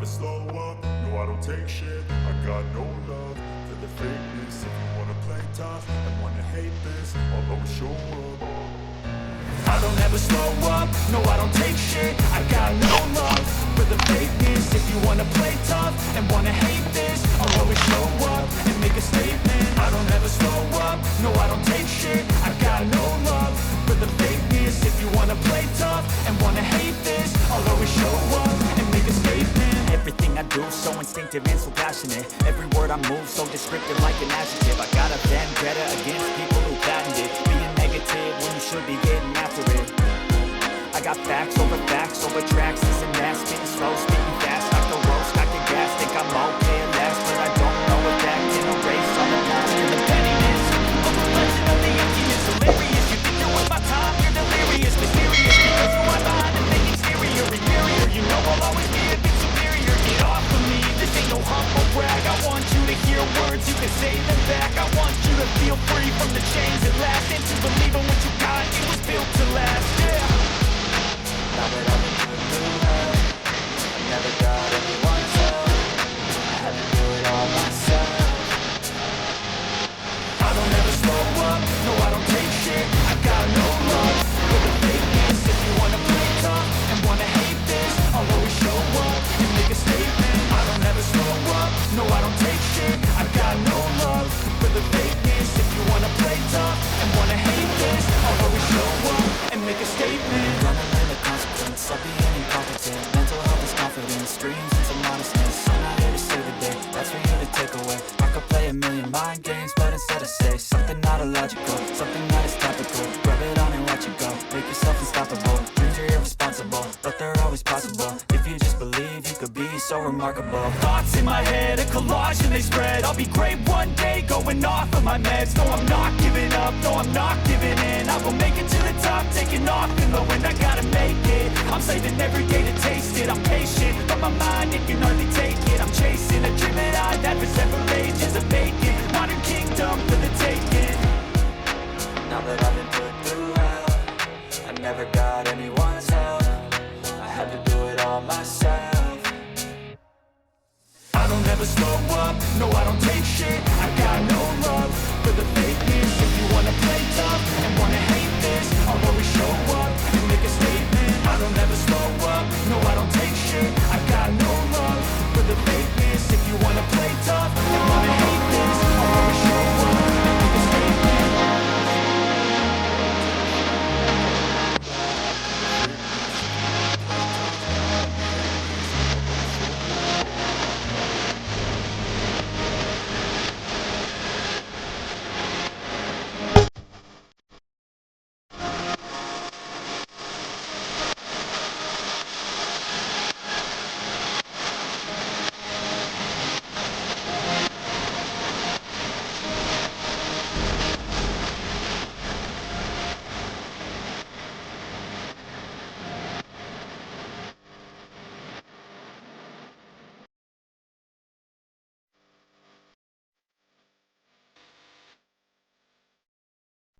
slow up, no I don't take shit. I got no love for the fakeness. If you wanna play tough and wanna hate this, I'll always show up. I don't ever slow up, no I don't take shit. I got no love for the fakeness. If you wanna play tough and wanna hate this, I'll always show up and make a statement. I don't ever slow up, no I don't take shit. I got no love for the fakeness. If you wanna play tough and wanna hate this, I'll always show up and make a statement. Everything I do so instinctive and so passionate. Every word I move so descriptive like an adjective. I got a vendetta against people who patented being negative when you should be getting after it. I got facts over tracks, this and that. Spitting slow, speaking fast, knock the roast, knock the gas. Think I'm okay at last, but I don't know if that can erase all the past. And the pettiness of the legend of the emptiness. Hilarious, you think you're worth my time, you're delirious. Mysterious, because who I'm behind and make exterior inferior. You know I'll always be a bit superior. Get off of me, this ain't no humble brag. I want you to hear words, you can say them back. I want you to feel free from the chains at last, and to believe in what you got, it was built to last, yeah. Now that I've been through hell, I never got anyone's help. I had to do it all myself. I don't ever slow up, no I don't take shit. I got no love for the fakeness. If you wanna play tough and wanna hate this, I'll always show up and make a statement. I don't ever slow up, no I don't take shit. I got no love for the fakeness. If you wanna play tough and wanna hate this, I'll always show up and make a statement. Gonna learn the consequence of being incompetent. Mental health is confidence, dreams into modestness. I'm not here to save the day, that's for you to take away. I could play a million mind games, but instead I say something not illogical, something that is topical. Rub it on and watch it go, make yourself unstoppable. Dreams are irresponsible, but they're always possible. If you just believe, you could be so remarkable. Thoughts in my head, a collage and they spread. I'll be great one day, going off of my meds. No, I'm not giving up, no, I'm not giving in. I will make it to the top, taking off in the wind. I gotta make it, I'm saving every day to taste it. I'm patient, but my mind, it can hardly take it. I'm chasing a dream that I've had for several ages of making modern kingdom for the taking. Now that I've been put through hell, I never got anyone's help. I had to do it all myself. I don't ever slow up, no I don't take shit. I got no love for the